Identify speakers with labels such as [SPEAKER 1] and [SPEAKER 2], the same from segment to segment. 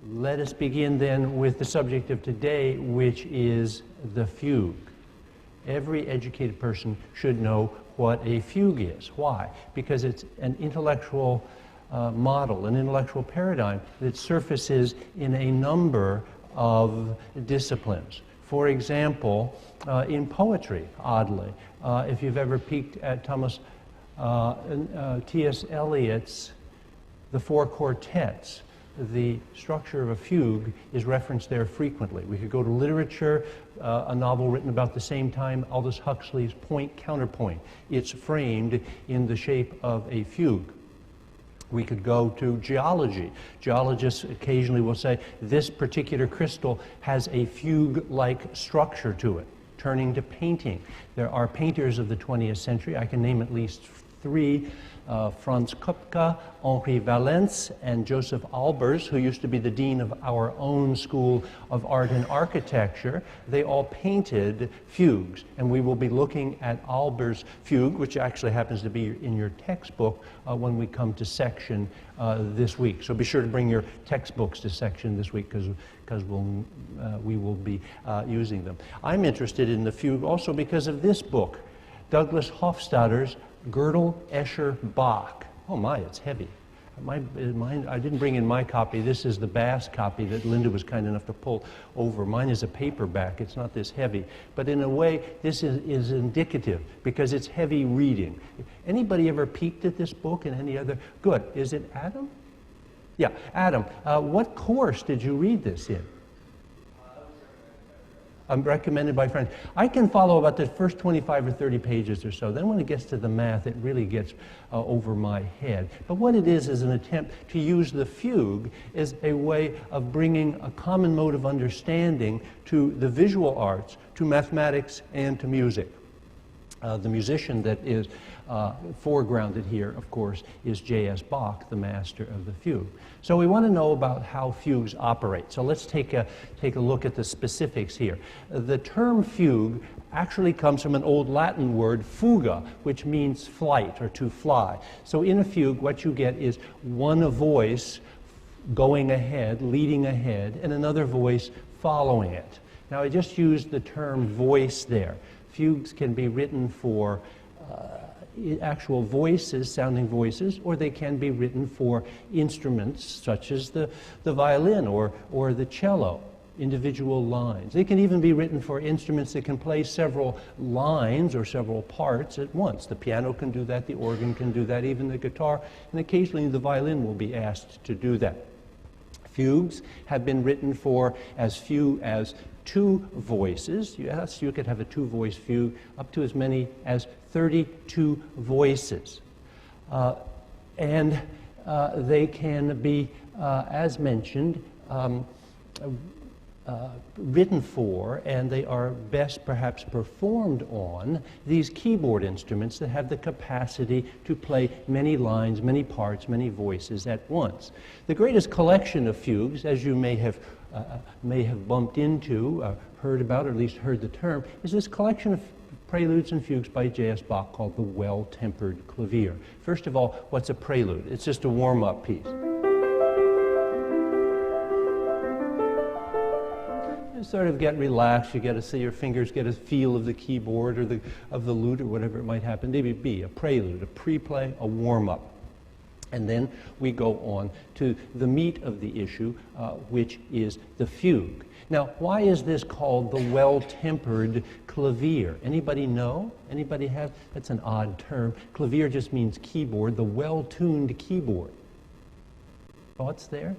[SPEAKER 1] Let us begin then with the subject of today, which is the fugue. Every educated person should know what a fugue is. Why? Because it's an intellectual model, an intellectual paradigm that surfaces in a number of disciplines. For example, in poetry, oddly, if you've ever peeked at T.S. Eliot's The Four Quartets, the structure of a fugue is referenced there frequently. We could go to literature, a novel written about the same time, Aldous Huxley's Point Counterpoint. It's framed in the shape of a fugue. We could go to geology. Geologists occasionally will say, this particular crystal has a fugue-like structure to it. Turning to painting, there are painters of the 20th century, I can name at least three, Franz Kupka, Henri Valence, and Joseph Albers, who used to be the dean of our own School of Art and Architecture. They all painted fugues, and we will be looking at Albers' fugue, which actually happens to be in your textbook when we come to section this week. So be sure to bring your textbooks to section this week because we will be using them. I'm interested in the fugue also because of this book, Douglas Hofstadter's Gödel, Escher, Bach. Oh my, it's heavy. Mine, I didn't bring in my copy. This is the Bass copy that Linda was kind enough to pull over. Mine is a paperback. It's not this heavy. But in a way, this is indicative because it's heavy reading. Anybody ever peeked at this book and any other? Good. Is it Adam? Yeah, Adam. What course did you read this in? Recommended by friends. I can follow about the first 25 or 30 pages or so. Then when it gets to the math, it really gets over my head. But what it is an attempt to use the fugue as a way of bringing a common mode of understanding to the visual arts, to mathematics, and to music. The musician that is foregrounded here, of course, is J.S. Bach, the master of the fugue. So we want to know about how fugues operate. So let's take a look at the specifics here. The term fugue actually comes from an old Latin word, fuga, which means flight or to fly. So in a fugue, what you get is one voice going ahead, leading ahead, and another voice following it. Now I just used the term voice there. Fugues can be written for actual voices, sounding voices, or they can be written for instruments such as the violin or the cello, individual lines. They can even be written for instruments that can play several lines or several parts at once. The piano can do that, the organ can do that, even the guitar, and occasionally the violin will be asked to do that. Fugues have been written for as few as 2 voices. Yes, you could have a 2-voice fugue up to as many as 32 voices. And they can be, as mentioned, written for, and they are best perhaps performed on these keyboard instruments that have the capacity to play many lines, many parts, many voices at once. The greatest collection of fugues, as you may have bumped into, heard about, or at least heard the term, is this collection of preludes and fugues by J.S. Bach called the Well-Tempered Clavier. First of all, what's a prelude? It's just a warm-up piece. You sort of get relaxed, you get to see your fingers, get a feel of the keyboard or of the lute or whatever it might happen to be. A prelude, a pre-play, a warm-up. And then we go on to the meat of the issue, which is the fugue. Now, why is this called the well-tempered clavier? Anybody know? Anybody have? That's an odd term. Clavier just means keyboard, the well-tuned keyboard. Thoughts there?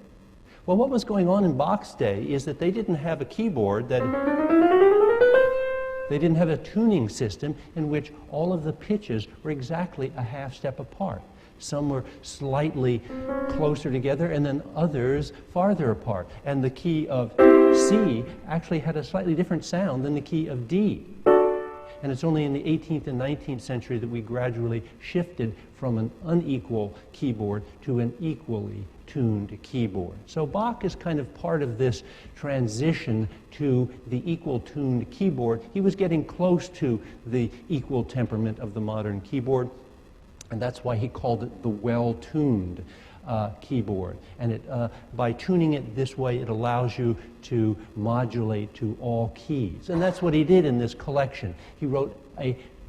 [SPEAKER 1] Well, what was going on in Bach's day is that they didn't have a keyboard they didn't have a tuning system in which all of the pitches were exactly a half step apart. Some were slightly closer together and then others farther apart. And the key of C actually had a slightly different sound than the key of D. And it's only in the 18th and 19th century that we gradually shifted from an unequal keyboard to an equally tuned keyboard. So Bach is kind of part of this transition to the equal tuned keyboard. He was getting close to the equal temperament of the modern keyboard. And that's why he called it the well-tuned keyboard. And by tuning it this way, it allows you to modulate to all keys. And that's what he did in this collection. He wrote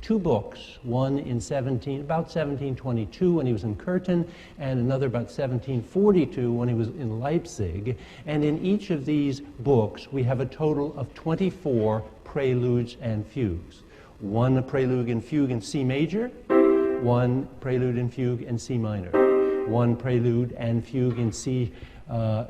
[SPEAKER 1] two books, one in about 1722 when he was in Curtin, and another about 1742 when he was in Leipzig. And in each of these books, we have a total of 24 preludes and fugues. One prelude and fugue in C major, one prelude and fugue in C minor, one prelude and fugue in C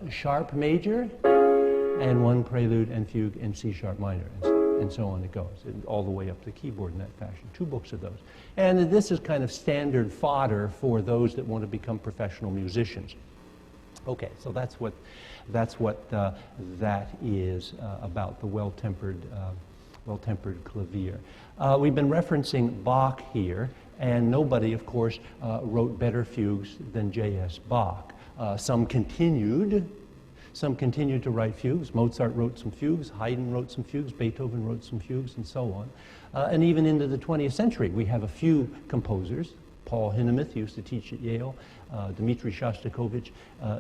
[SPEAKER 1] sharp major, and one prelude and fugue in C sharp minor. And so on it goes, all the way up the keyboard in that fashion. Two books of those. And this is kind of standard fodder for those that want to become professional musicians. Okay, so that's what that is about the well-tempered clavier. We've been referencing Bach here, and nobody, of course, wrote better fugues than J.S. Bach. Some continued to write fugues. Mozart wrote some fugues, Haydn wrote some fugues, Beethoven wrote some fugues, and so on. And even into the 20th century, we have a few composers. Paul Hindemith used to teach at Yale, Dmitri Shostakovich,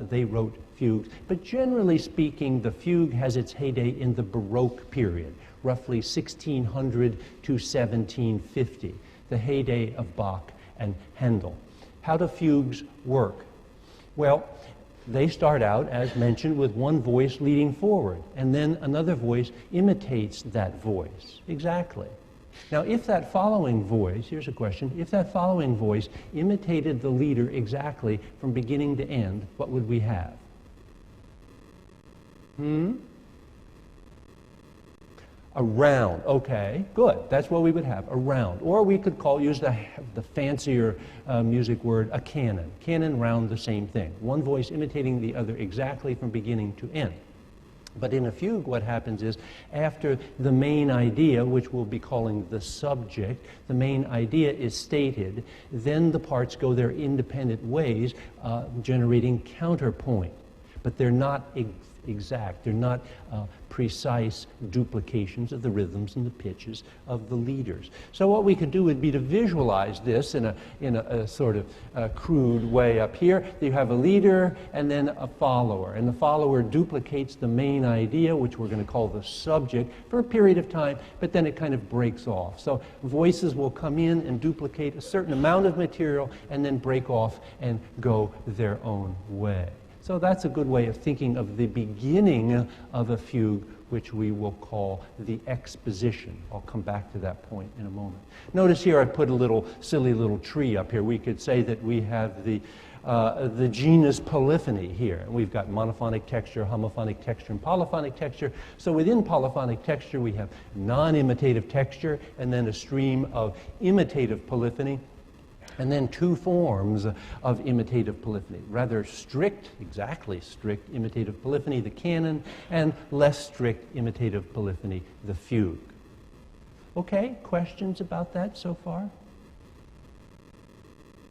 [SPEAKER 1] they wrote fugues. But generally speaking, the fugue has its heyday in the Baroque period, roughly 1600 to 1750, the heyday of Bach and Handel. How do fugues work? Well, they start out, as mentioned, with one voice leading forward, and then another voice imitates that voice. Exactly. Now, if that following voice, here's a question, if that following voice imitated the leader exactly from beginning to end, what would we have? A round. Okay, good. That's what we would have, a round. Or we could use the fancier music word, a canon. Canon, round, the same thing. One voice imitating the other exactly from beginning to end. But in a fugue, what happens is, after the main idea, which we'll be calling the subject, the main idea is stated, then the parts go their independent ways, generating counterpoint. But they're not exact. They're not precise duplications of the rhythms and the pitches of the leaders. So what we could do would be to visualize this in a sort of crude way up here. You have a leader and then a follower, and the follower duplicates the main idea, which we're going to call the subject, for a period of time, but then it kind of breaks off. So voices will come in and duplicate a certain amount of material and then break off and go their own way. So that's a good way of thinking of the beginning of a fugue, which we will call the exposition. I'll come back to that point in a moment. Notice here I put a silly little tree up here. We could say that we have the genus polyphony here. We've got monophonic texture, homophonic texture, and polyphonic texture. So within polyphonic texture, we have non-imitative texture, and then a stream of imitative polyphony. And then two forms of imitative polyphony, rather strict, exactly strict imitative polyphony, the canon, and less strict imitative polyphony, the fugue. Okay, questions about that so far?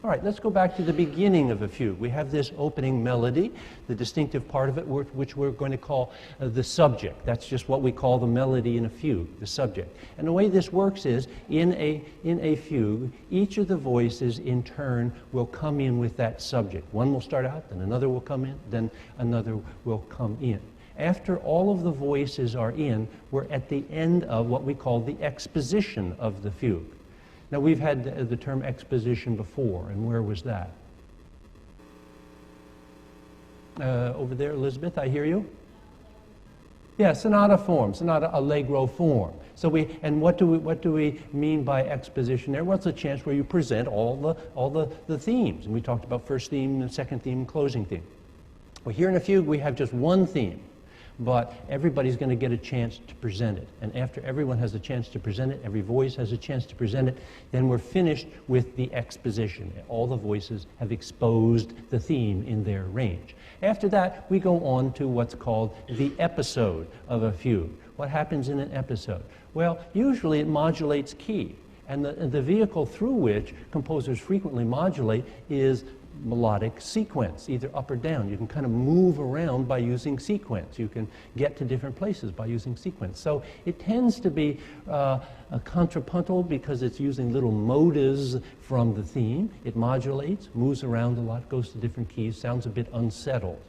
[SPEAKER 1] All right, let's go back to the beginning of a fugue. We have this opening melody, the distinctive part of it, which we're going to call the subject. That's just what we call the melody in a fugue, the subject. And the way this works is, in a fugue, each of the voices in turn will come in with that subject. One will start out, then another will come in, then another will come in. After all of the voices are in, we're at the end of what we call the exposition of the fugue. Now, we've had the term exposition before, and where was that? Over there, Elizabeth, I hear you? Yeah, sonata form, sonata allegro form. So what do we mean by exposition there? Well, it's a chance where you present all the themes. And we talked about first theme, and second theme, and closing theme. Well, here in a fugue, we have just one theme. But everybody's going to get a chance to present it. And after everyone has a chance to present it, every voice has a chance to present it, then we're finished with the exposition. All the voices have exposed the theme in their range. After that, we go on to what's called the episode of a fugue. What happens in an episode? Well, usually it modulates key. And the vehicle through which composers frequently modulate is melodic sequence, either up or down. You can kind of move around by using sequence. You can get to different places by using sequence. So it tends to be a contrapuntal because it's using little motives from the theme. It modulates, moves around a lot, goes to different keys, sounds a bit unsettled.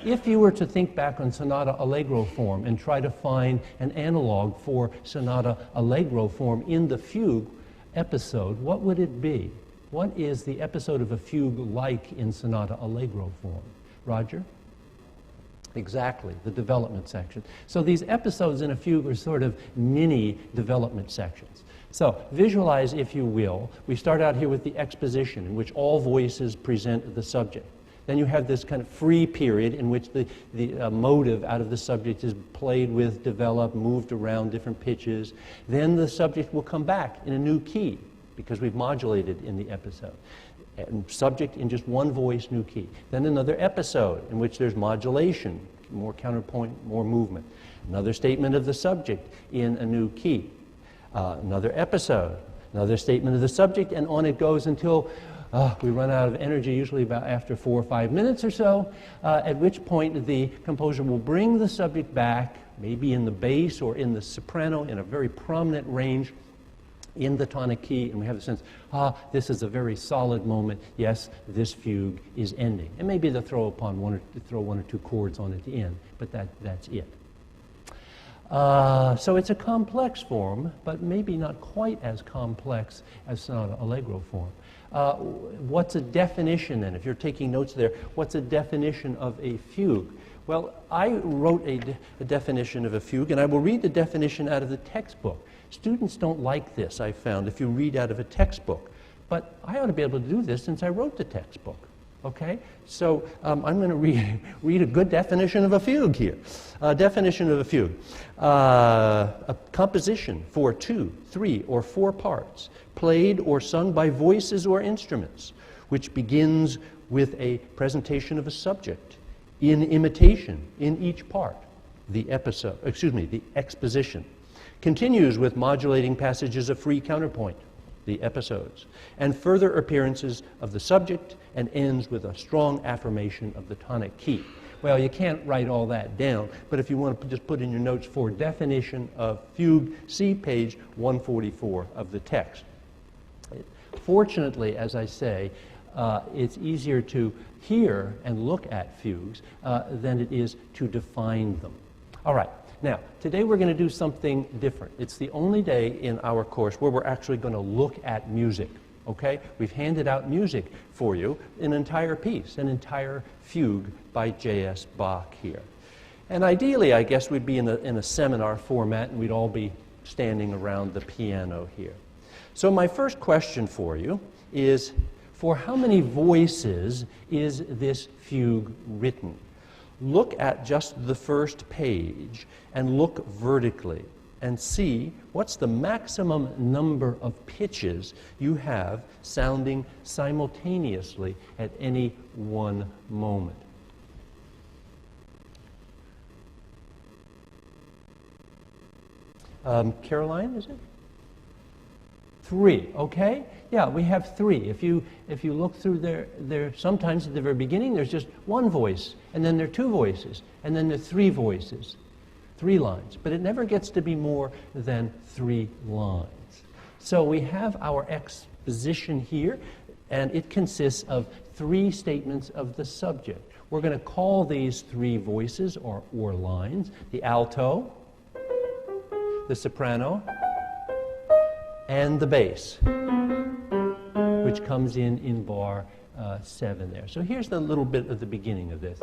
[SPEAKER 1] If you were to think back on sonata allegro form and try to find an analog for sonata allegro form in the fugue episode, what would it be? What is the episode of a fugue like in sonata allegro form? Roger? Exactly, the development section. So these episodes in a fugue are sort of mini development sections. So visualize, if you will, we start out here with the exposition in which all voices present the subject. Then you have this kind of free period in which the motive out of the subject is played with, developed, moved around different pitches. Then the subject will come back in a new key, because we've modulated in the episode. And subject in just one voice, new key. Then another episode in which there's modulation, more counterpoint, more movement. Another statement of the subject in a new key. Another episode, another statement of the subject, and on it goes until we run out of energy, usually about after 4 or 5 minutes or so, at which point the composer will bring the subject back, maybe in the bass or in the soprano, in a very prominent range, in the tonic key, and we have the sense, this is a very solid moment. Yes, this fugue is ending. And maybe they'll throw one or two chords on at the end, but that's it. So it's a complex form, but maybe not quite as complex as sonata allegro form. What's a definition then? If you're taking notes there, what's a definition of a fugue? Well, I wrote a definition of a fugue, and I will read the definition out of the textbook. Students don't like this, I found, if you read out of a textbook. But I ought to be able to do this since I wrote the textbook. Okay? So I'm going to read a good definition of a fugue here. Definition of a fugue. A composition for 2, 3, or 4 parts, played or sung by voices or instruments, which begins with a presentation of a subject in imitation in each part, the exposition. Continues with modulating passages of free counterpoint, the episodes, and further appearances of the subject, and ends with a strong affirmation of the tonic key. Well, you can't write all that down, but if you want to just put in your notes for definition of fugue, see page 144 of the text. Fortunately, as I say, it's easier to hear and look at fugues than it is to define them. All right. Now, today we're going to do something different. It's the only day in our course where we're actually going to look at music, okay? We've handed out music for you, an entire piece, an entire fugue by J.S. Bach here. And ideally, I guess we'd be in a seminar format and we'd all be standing around the piano here. So my first question for you is, for how many voices is this fugue written? Look at just the first page and look vertically and see what's the maximum number of pitches you have sounding simultaneously at any one moment. Caroline, is it? 3, okay? Yeah, we have 3. If you look through there, sometimes at the very beginning there's just one voice, and then there are 2 voices, and then there are 3 voices, 3 lines. But it never gets to be more than 3 lines. So we have our exposition here, and it consists of 3 statements of the subject. We're going to call these 3 voices or lines the alto, the soprano, and the bass, which comes in bar 7 there. So here's the little bit of the beginning of this.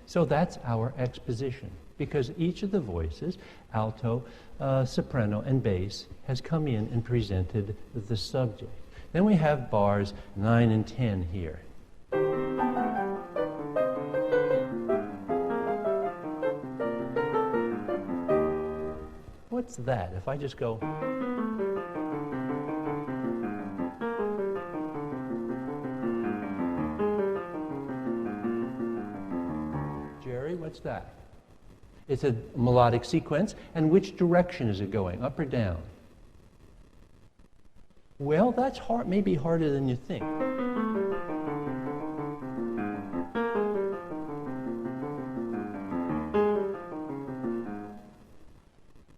[SPEAKER 1] So that's our exposition, because each of the voices, alto, soprano, and bass, has come in and presented the subject. Then we have bars 9 and 10 here. what's that? If I just go... Jerry, what's that? It's a melodic sequence, and which direction is it going, up or down? Well, that's hard, maybe harder than you think.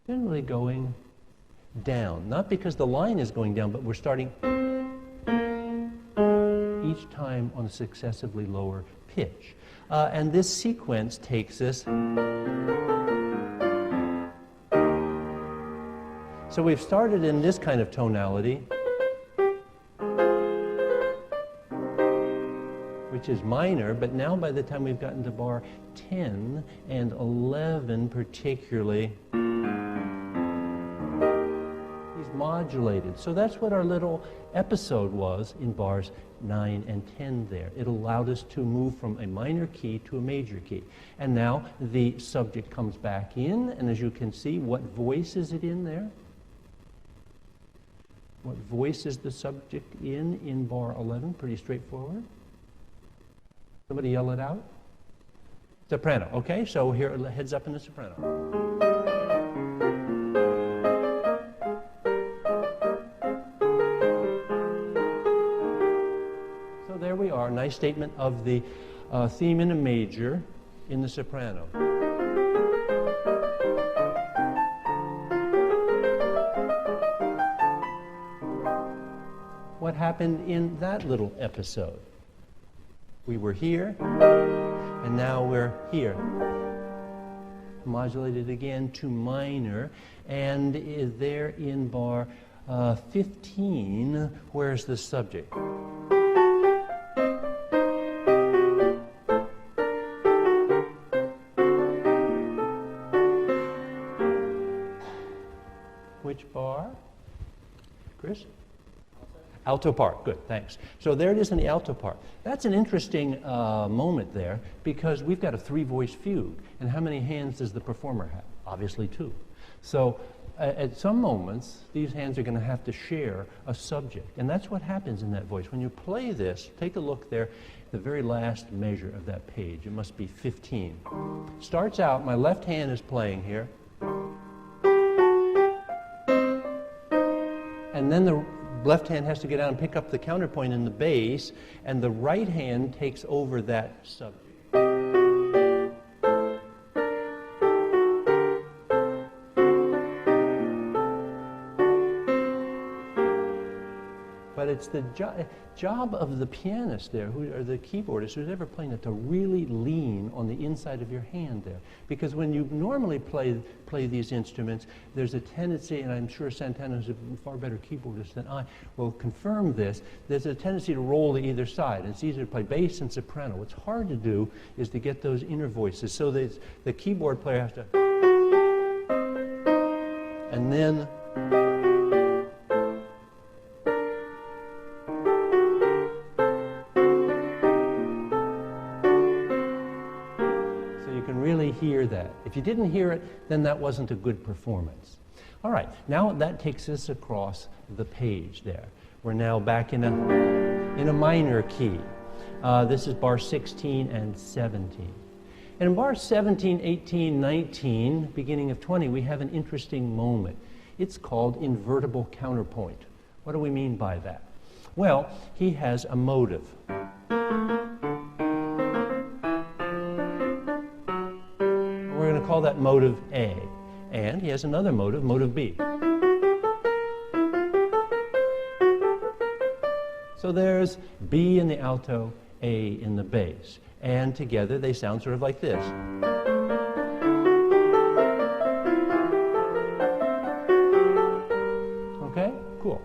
[SPEAKER 1] Generally going down, not because the line is going down, but we're starting each time on a successively lower pitch. And this sequence takes us... So we've started in this kind of tonality, which is minor, but now by the time we've gotten to bar 10 and 11 particularly, he's modulated. So that's what our little episode was in bars 9 and 10 there. It allowed us to move from a minor key to a major key. And now the subject comes back in, and as you can see, what voice is it in there? What voice is the subject in bar 11? Pretty straightforward. Somebody yell it out? Soprano. Okay, so here, heads up in the soprano. So there we are, nice statement of the theme in a major in the soprano. What happened in that little episode? We were here, and now we're here. Modulated again to minor, and there in bar 15, where's the subject? Which bar? Chris? Alto part, good, thanks. So there it is in the alto part. That's an interesting moment there, because we've got a three-voice fugue. And how many hands does the performer have? Obviously 2. So at some moments, these hands are going to have to share a subject. And that's what happens in that voice. When you play this, take a look there, the very last measure of that page. It must be 15. Starts out, my left hand is playing here. And then the left hand has to get down and pick up the counterpoint in the bass, and the right hand takes over that subject. But it's the job of the pianist there, or the keyboardist, who's ever playing it, to really lean on the inside of your hand there. Because when you normally play these instruments, there's a tendency, and I'm sure Santana's a far better keyboardist than I will confirm this, there's a tendency to roll to either side. It's easier to play bass and soprano. What's hard to do is to get those inner voices. So the keyboard player has to... And then... hear that. If you didn't hear it, then that wasn't a good performance. All right, now that takes us across the page there. We're now back in a minor key. This is bar 16 and 17. And in bar 17, 18, 19, beginning of 20, we have an interesting moment. It's called invertible counterpoint. What do we mean by that? Well, he has a motive. We're going to call that motive A. And he has another motive, motive B. So there's B in the alto, A in the bass. And together they sound sort of like this. Okay, cool.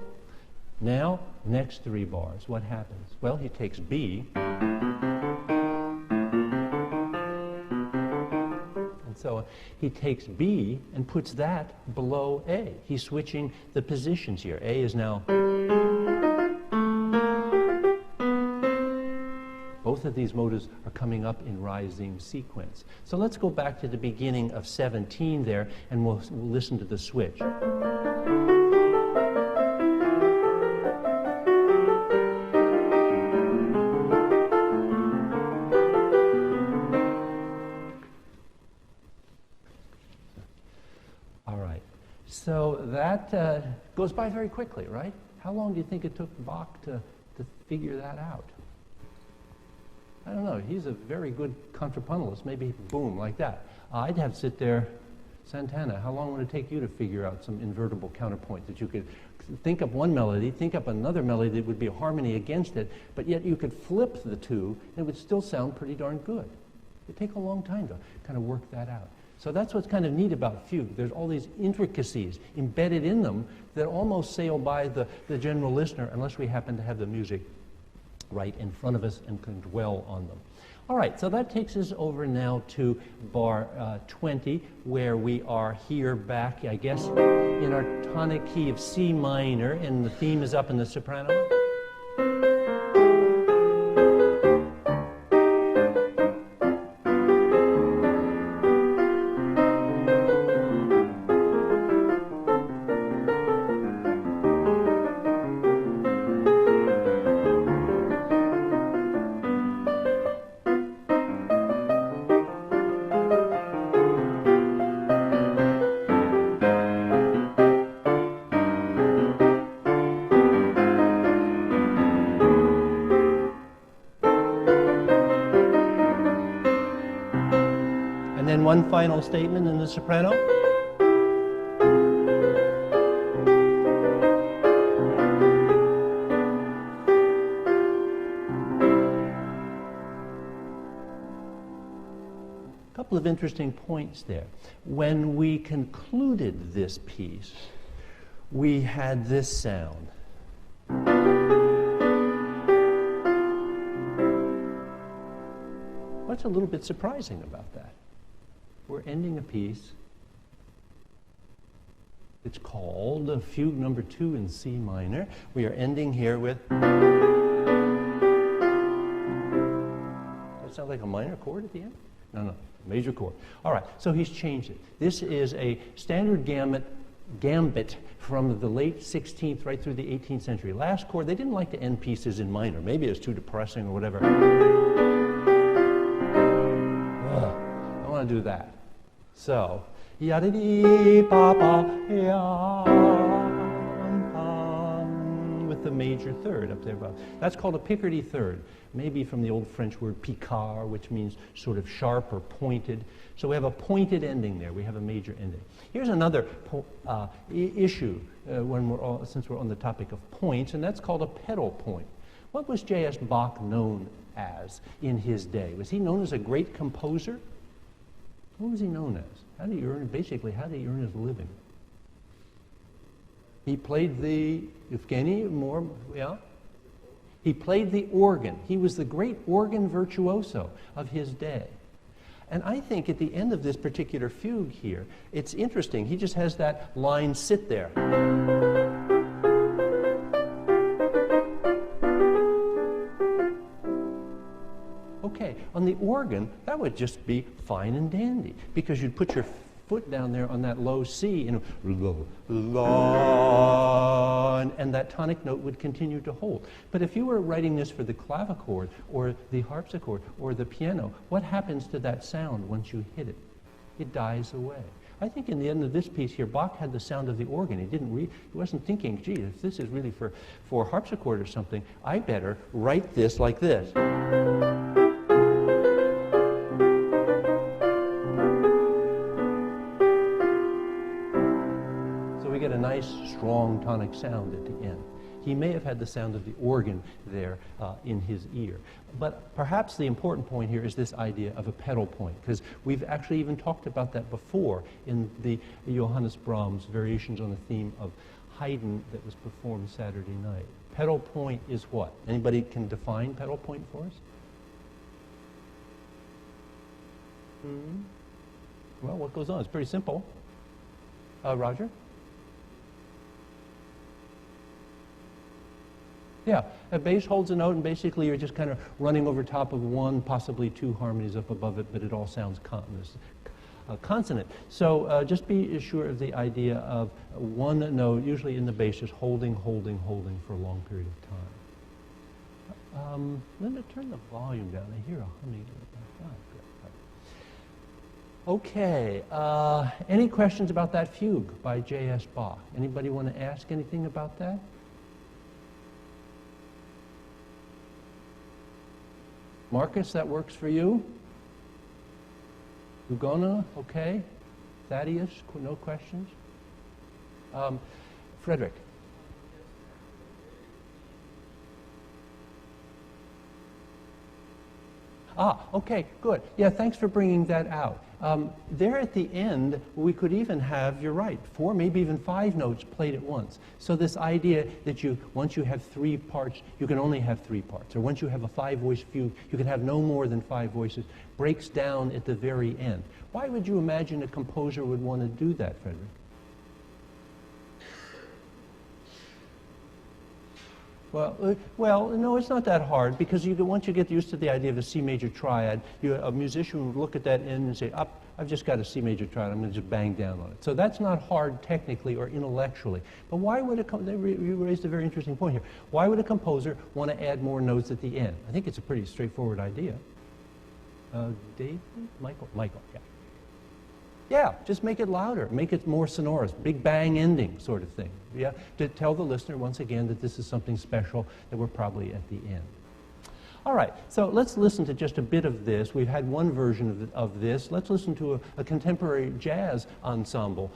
[SPEAKER 1] Now, next 3 bars, what happens? Well, he takes B. So he takes B and puts that below A. He's switching the positions here. A is now... Both both of these motives are coming up in rising sequence. So let's go back to the beginning of 17 there, and we'll listen to the switch. All right. So that goes by very quickly, right? How long do you think it took Bach to figure that out? I don't know. He's a very good contrapuntist. Maybe boom, like that. I'd have to sit there, Santana, how long would it take you to figure out some invertible counterpoint that you could think up one melody, think up another melody that would be a harmony against it, but yet you could flip the two and it would still sound pretty darn good. It'd take a long time to kind of work that out. So that's what's kind of neat about fugue. There's all these intricacies embedded in them that almost sail by the general listener unless we happen to have the music right in front of us and can dwell on them. All right, so that takes us over now to bar 20, where we are here back, I guess, in our tonic key of C minor, and the theme is up in the soprano. One final statement in the soprano. A couple of interesting points there. When we concluded this piece, we had this sound. What's a little bit surprising about that? We're ending a piece. It's called Fugue number 2 in C minor. We are ending here with... Does that sound like a minor chord at the end? No, major chord. All right, so he's changed it. This is a standard gambit from the late 16th right through the 18th century. Last chord, they didn't like to end pieces in minor. Maybe it's too depressing or whatever. I don't want to do that. So, with the major third up there above. That's called a Picardy third, maybe from the old French word picard, which means sort of sharp or pointed. So we have a pointed ending there. We have a major ending. Here's another issue since we're on the topic of points, and that's called a pedal point. What was J.S. Bach known as in his day? Was he known as a great composer? What was he known as? How did he earn his living? He played the He played the organ. He was the great organ virtuoso of his day. And I think at the end of this particular fugue here, it's interesting. He just has that line sit there. Okay, on the organ, that would just be fine and dandy, because you'd put your foot down there on that low C, and and that tonic note would continue to hold. But if you were writing this for the clavichord or the harpsichord or the piano, what happens to that sound once you hit it? It dies away. I think in the end of this piece here, Bach had the sound of the organ. He wasn't thinking, gee, if this is really for harpsichord or something, I better write this like this. Get a nice, strong tonic sound at the end. He may have had the sound of the organ there in his ear. But perhaps the important point here is this idea of a pedal point, because we've actually even talked about that before in the Johannes Brahms variations on the theme of Haydn that was performed Saturday night. Pedal point is what? Anybody can define pedal point for us? Well, what goes on? It's pretty simple. Roger? Yeah, a bass holds a note, and basically you're just kind of running over top of one, possibly two harmonies up above it, but it all sounds consonant. So just be sure of the idea of one note, usually in the bass, just holding for a long period of time. Let me turn the volume down. I hear a humming. Okay, any questions about that fugue by J.S. Bach? Anybody want to ask anything about that? Marcus, that works for you? Ugona, okay. Thaddeus, no questions? Frederick. Okay, good. Yeah, thanks for bringing that out. There at the end, we could even have, you're right, 4, maybe even 5 notes played at once. So this idea that once you have 3 parts, you can only have 3 parts. Or once you have a 5-voice fugue, you can have no more than 5 voices, breaks down at the very end. Why would you imagine a composer would want to do that, Frederick? Well, no, it's not that hard, because once you get used to the idea of a C major triad, a musician would look at that end and say, I've just got a C major triad, I'm going to just bang down on it. So that's not hard technically or intellectually. But why would you raised a very interesting point here. Why would a composer want to add more notes at the end? I think it's a pretty straightforward idea. David? Michael, yeah. Yeah, just make it louder, make it more sonorous, big bang ending sort of thing. Yeah, to tell the listener once again that this is something special, that we're probably at the end. All right, so let's listen to just a bit of this. We've had one version of this. Let's listen to a contemporary jazz ensemble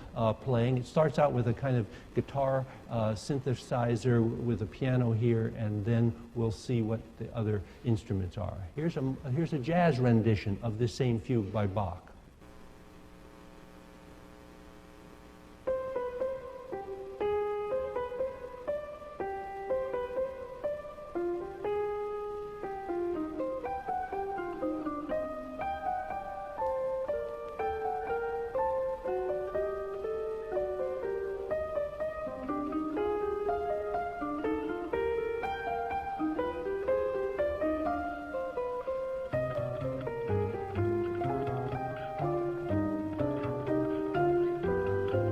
[SPEAKER 1] playing. It starts out with a kind of guitar synthesizer with a piano here, and then we'll see what the other instruments are. Here's a jazz rendition of this same fugue by Bach.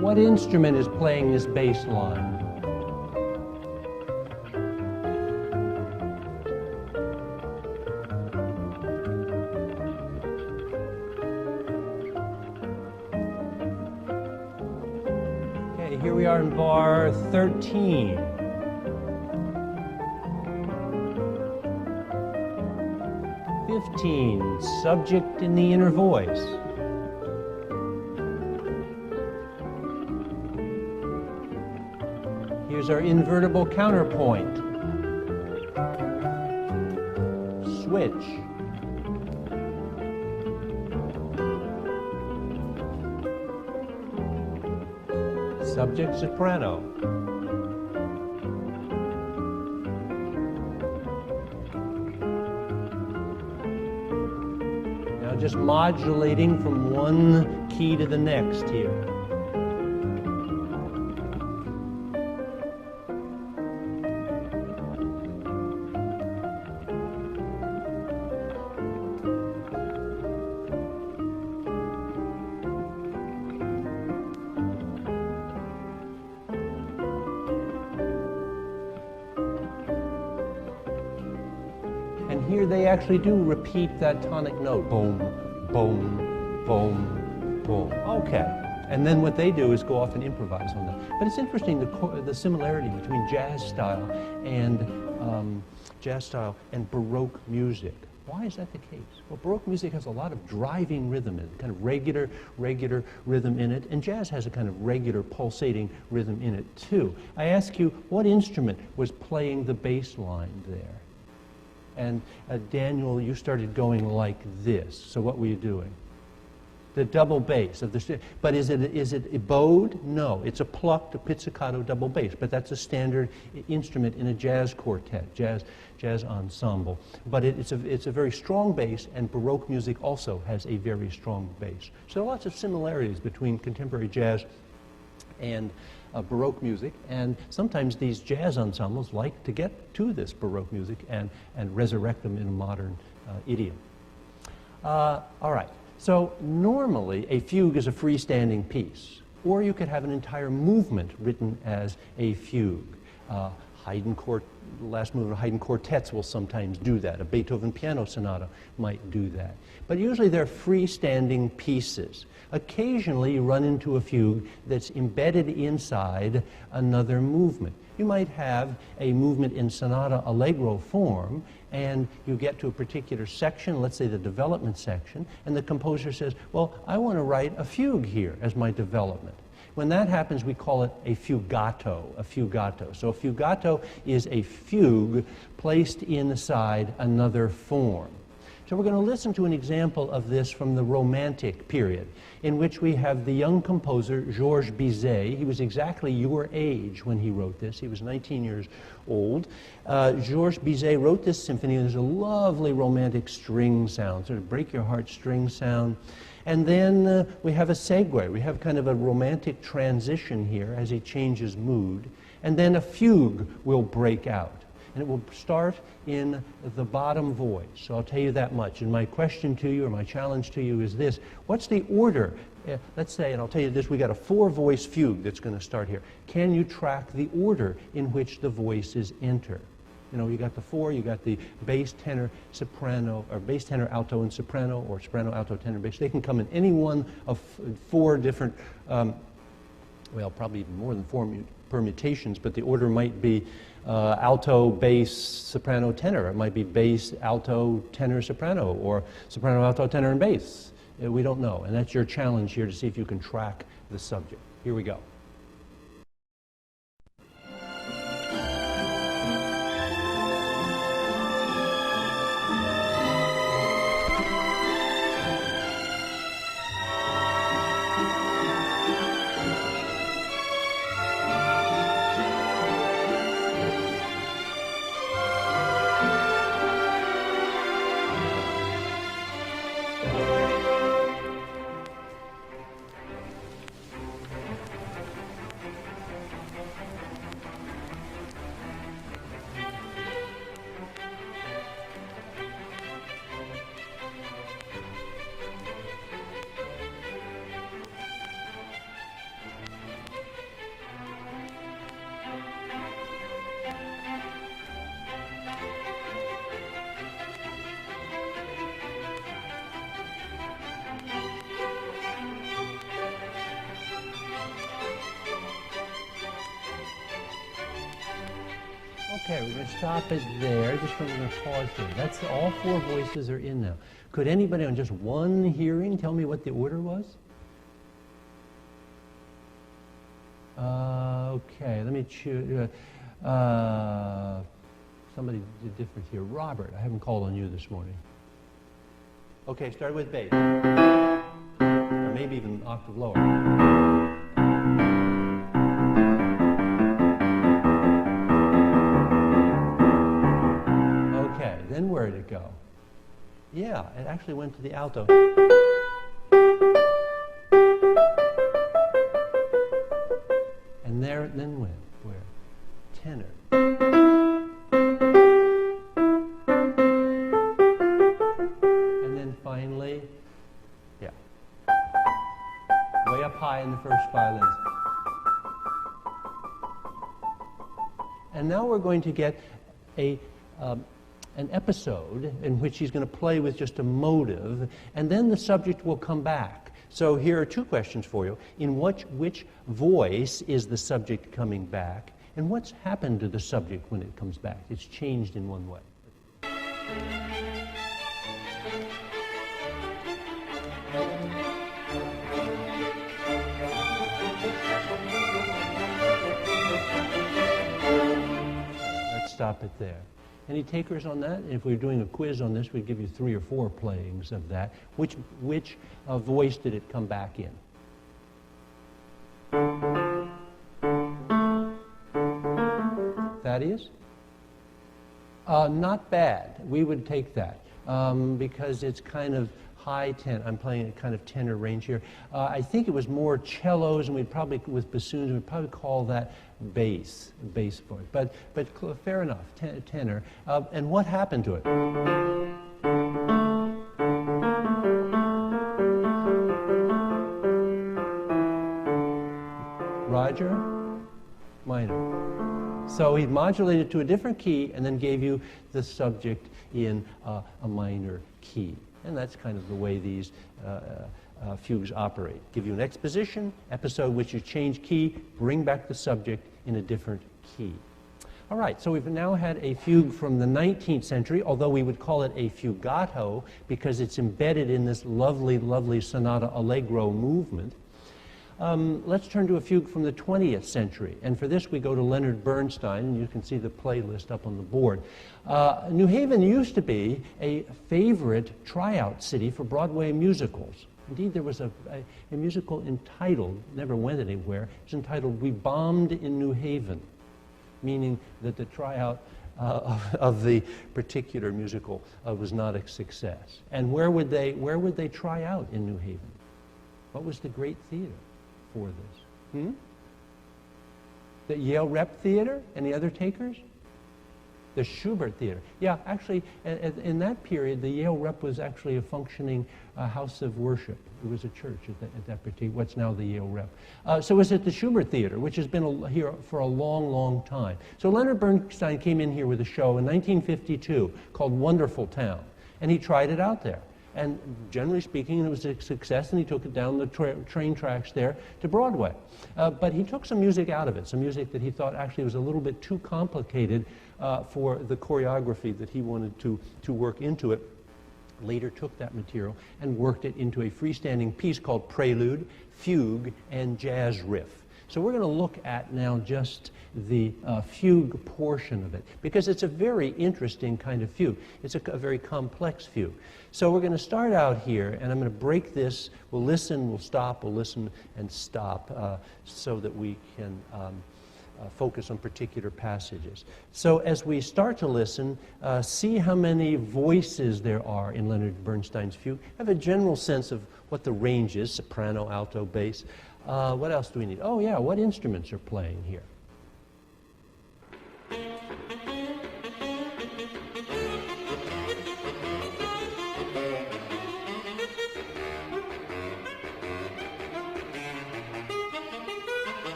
[SPEAKER 1] What instrument is playing this bass line? Okay, here we are in bar 13. Subject in the inner voice. Here's our invertible counterpoint. Switch. Subject soprano. Now just modulating from one key to the next here. Here they actually do repeat that tonic note. Boom, boom, boom, boom. Okay. And then what they do is go off and improvise on that. But it's interesting, the similarity between jazz style and Baroque music. Why is that the case? Well, Baroque music has a lot of driving rhythm in it, kind of regular rhythm in it, and jazz has a kind of regular pulsating rhythm in it too. I ask you, what instrument was playing the bass line there? And Daniel, you started going like this. So what were you doing? The double bass of the. But is it bowed? No, it's a plucked, a pizzicato double bass. But that's a standard instrument in a jazz quartet, jazz ensemble. But it's a very strong bass, and Baroque music also has a very strong bass. So lots of similarities between contemporary jazz and Baroque music, and sometimes these jazz ensembles like to get to this Baroque music and resurrect them in a modern idiom. All right, so normally a fugue is a freestanding piece, or you could have an entire movement written as a fugue. Last movement of Haydn quartets will sometimes do that. A Beethoven piano sonata might do that. But usually they're freestanding pieces. Occasionally you run into a fugue that's embedded inside another movement. You might have a movement in sonata allegro form, and you get to a particular section, let's say the development section, and the composer says, well, I want to write a fugue here as my development. When that happens, we call it a fugato, So a fugato is a fugue placed inside another form. So we're going to listen to an example of this from the Romantic period, in which we have the young composer Georges Bizet. He was exactly your age when he wrote this. He was 19 years old. Georges Bizet wrote this symphony, and there's a lovely romantic string sound, sort of break-your-heart string sound. And then we have a segue. We have kind of a romantic transition here as he changes mood. And then a fugue will break out. And it will start in the bottom voice. So I'll tell you that much. And my question to you, or my challenge to you, is this. What's the order? Let's say, and I'll tell you this, we got a 4-voice fugue that's going to start here. Can you track the order in which the voices enter? You know, you got the 4, you got the bass, tenor, soprano, or bass, tenor, alto, and soprano, or soprano, alto, tenor, bass. They can come in any one of 4 different, well, probably even more than 4 permutations, but the order might be alto, bass, soprano, tenor. It might be bass, alto, tenor, soprano, or soprano, alto, tenor, and bass. We don't know, and that's your challenge here to see if you can track the subject. Here we go. Okay, we're going to stop it there. Just going to pause here. That's all 4 voices are in now. Could anybody on just one hearing tell me what the order was? Okay, let me choose. Somebody did different here. Robert, I haven't called on you this morning. Okay, start with bass. Or maybe even an octave lower. Then where did it go? Yeah, it actually went to the alto. And there it then went. Where? Tenor. And then finally, yeah. Way up high in the first violins. And now we're going to get an episode in which he's going to play with just a motive, and then the subject will come back. So here are 2 questions for you. In which voice is the subject coming back, and what's happened to the subject when it comes back? It's changed in one way. Let's stop it there. Any takers on that? If we were doing a quiz on this, we'd give you 3 or 4 playings of that. Which voice did it come back in? That is? Not bad. We would take that because it's kind of high tenor. I'm playing a kind of tenor range here. I think it was more cellos, and we'd probably, with bassoons, we'd probably call that bass voice. But fair enough, tenor. And what happened to it? Roger, minor. So he modulated to a different key and then gave you the subject in a minor key. And that's kind of the way these fugues operate. Give you an exposition, episode which you change key, bring back the subject in a different key. All right, so we've now had a fugue from the 19th century, although we would call it a fugato because it's embedded in this lovely, lovely sonata allegro movement. Let's turn to a fugue from the 20th century. And for this, we go to Leonard Bernstein, and you can see the playlist up on the board. New Haven used to be a favorite tryout city for Broadway musicals. Indeed, there was a musical entitled, never went anywhere, it's entitled We Bombed in New Haven, meaning that the tryout of the particular musical was not a success. And where would they try out in New Haven? What was the great theater for this? The Yale Rep Theater? Any other takers? The Schubert Theater. Yeah, actually, in that period, the Yale Rep was actually a functioning house of worship. It was a church at that particular, what's now the Yale Rep. So it was at the Schubert Theater, which has been here for a long, long time. So Leonard Bernstein came in here with a show in 1952 called Wonderful Town, and he tried it out there. And generally speaking, it was a success, and he took it down the train tracks there to Broadway. But he took some music out of it, some music that he thought actually was a little bit too complicated for the choreography that he wanted to work into it. Later took that material and worked it into a freestanding piece called Prelude, Fugue, and Jazz Riff. So we're going to look at now just the fugue portion of it, because it's a very interesting kind of fugue. It's a very complex fugue. So we're going to start out here, and I'm going to break this. We'll listen, we'll stop, we'll listen and stop so that we can focus on particular passages. So as we start to listen, see how many voices there are in Leonard Bernstein's fugue. Have a general sense of what the range is, soprano, alto, bass. What else do we need? Oh yeah, what instruments are playing here?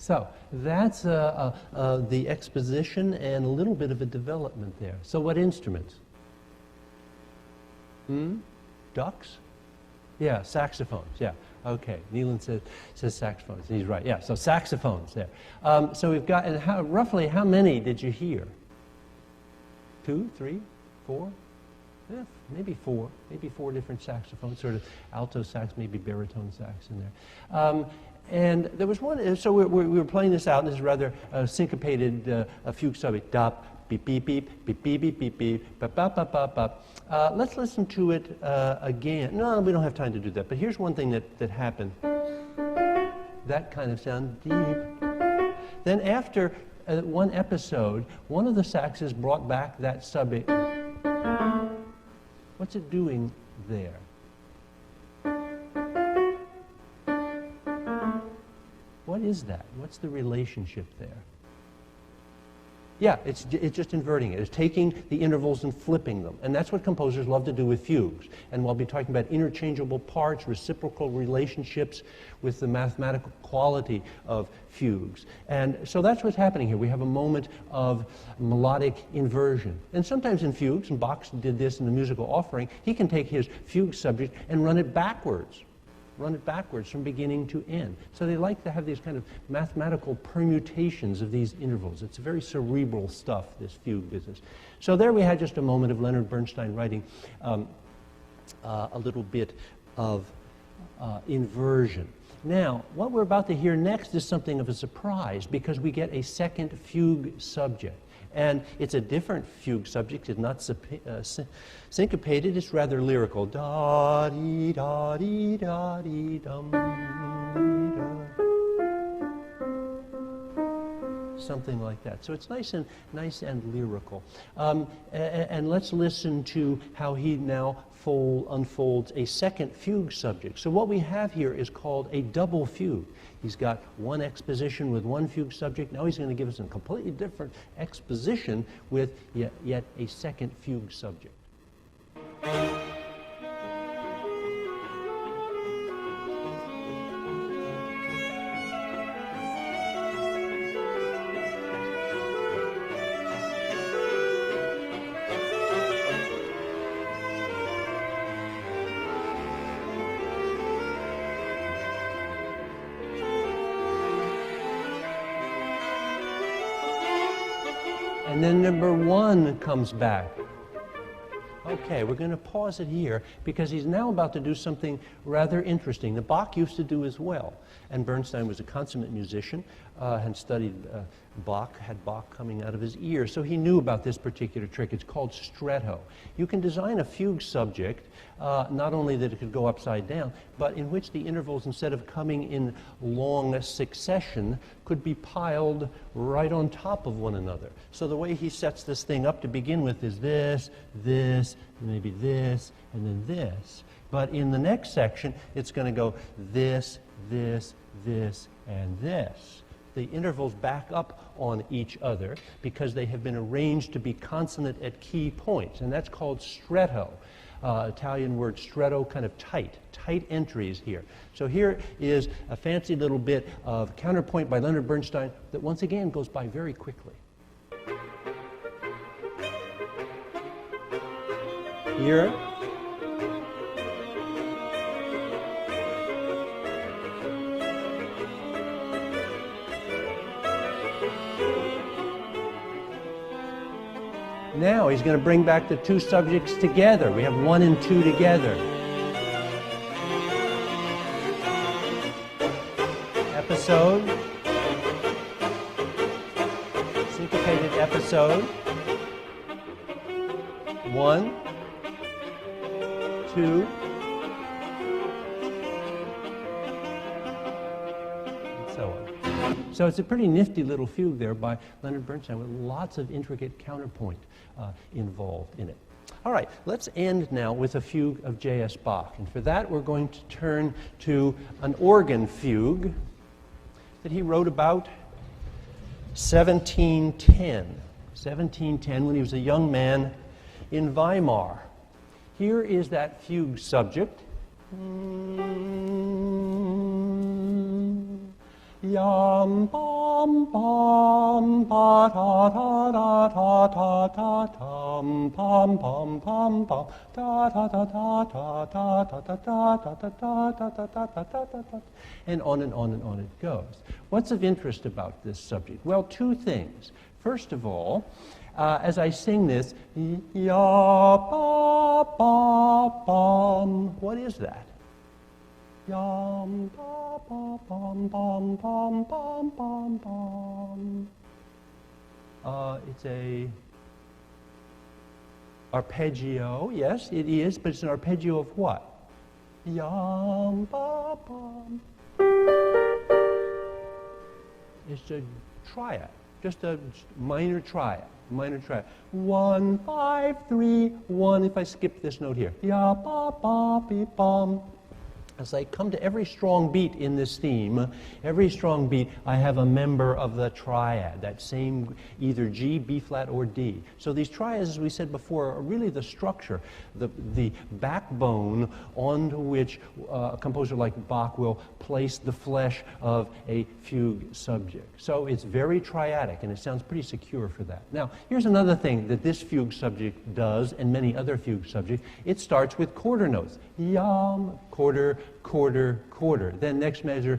[SPEAKER 1] So that's the exposition and a little bit of a development there. So what instruments? Ducks? Yeah, saxophones, yeah. Okay, Neelan says saxophones, and he's right. Yeah, so saxophones there. So we've got, and roughly how many did you hear? 2, 3, 4? Yeah, maybe four different saxophones, sort of alto sax, maybe baritone sax in there. And there was one, so we were playing this out, and this is rather syncopated fugue subject. Dop, beep, beep, beep, beep, beep, beep, beep, beep, bop, bop, bop, bop, bop. Let's listen to it again. No, we don't have time to do that, but here's one thing that happened. That kind of sound, deep. Then after one episode, one of the saxes brought back that subject. What's it doing there? What is that? What's the relationship there? Yeah, it's just inverting it. It's taking the intervals and flipping them. And that's what composers love to do with fugues. And we'll be talking about interchangeable parts, reciprocal relationships with the mathematical quality of fugues. And so that's what's happening here. We have a moment of melodic inversion. And sometimes in fugues, and Bach did this in the musical offering, he can take his fugue subject and run it backwards from beginning to end. So they like to have these kind of mathematical permutations of these intervals. It's very cerebral stuff, this fugue business. So there we had just a moment of Leonard Bernstein writing a little bit of inversion. Now, what we're about to hear next is something of a surprise, because we get a second fugue subject. And it's a different fugue subject. It's not syncopated. It's rather lyrical. Da-dee-da-dee-da-dee-dum, da. Something like that. So it's nice and lyrical. And let's listen to how he now unfolds a second fugue subject. So what we have here is called a double fugue. He's got one exposition with one fugue subject. Now he's going to give us a completely different exposition with yet a second fugue subject. And then number 1 comes back. Okay, we're going to pause it here because he's now about to do something rather interesting that Bach used to do as well. And Bernstein was a consummate musician, had studied Bach, had Bach coming out of his ears, so he knew about this particular trick. It's called stretto. You can design a fugue subject, not only that it could go upside down, but in which the intervals, instead of coming in long succession, could be piled right on top of one another. So the way he sets this thing up to begin with is this, maybe this, and then this. But in the next section, it's going to go this, this, this, and this. The intervals back up on each other because they have been arranged to be consonant at key points, and that's called stretto. Italian word stretto, kind of tight entries here. So here is a fancy little bit of counterpoint by Leonard Bernstein that once again goes by very quickly. Here. Now he's going to bring back the two subjects together. We have 1 and 2 together. Episode. Syncopated episode. 1, 2. And so on. So it's a pretty nifty little fugue there by Leonard Bernstein with lots of intricate counterpoint involved in it. All right, let's end now with a fugue of J.S. Bach. And for that, we're going to turn to an organ fugue that he wrote about 1710 when he was a young man in Weimar. Here is that fugue subject. Yam bam bam ba da da da da da da dum bam bam bam bam da da da da da da da da da da da da da da da da da, and on and on and on it goes. What's of interest about this subject? Well, two things. First of all, as I sing this, ya ba ba bum, what is that? Yum ba ba bum bum bum bum bum bum. It's a arpeggio. Yes, it is, but it's an arpeggio of what? Yum ba bum. It's a triad, just a minor triad. 1, 5, 3, 1. If I skip this note here, ya ba ba be bum. As I come to every strong beat in this theme, every strong beat, I have a member of the triad, that same either G, B flat, or D. So these triads, as we said before, are really the structure, the backbone onto which a composer like Bach will place the flesh of a fugue subject. So it's very triadic, and it sounds pretty secure for that. Now, here's another thing that this fugue subject does, and many other fugue subjects. It starts with quarter notes. Yam, quarter, quarter, quarter. Then next measure,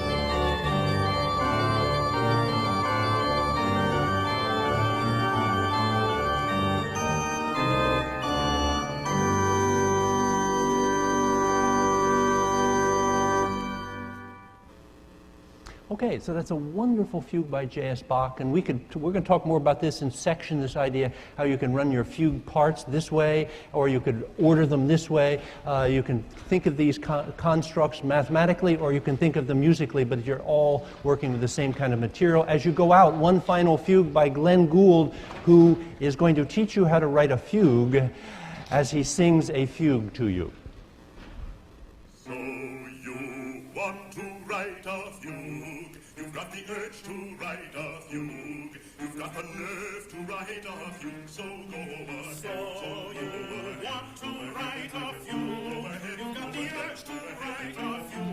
[SPEAKER 1] Okay, so that's a wonderful fugue by J.S. Bach, and we're going to talk more about this in section, this idea how you can run your fugue parts this way, or you could order them this way. You can think of these constructs mathematically, or you can think of them musically, but you're all working with the same kind of material. As you go out, one final fugue by Glenn Gould, who is going to teach you how to write a fugue as he sings a fugue to you.
[SPEAKER 2] So you want to write a fugue, you've got the urge to write a fugue, you've got the nerve to write a fugue, so go ahead. So you want to write a fugue, you've got the urge to write a fugue,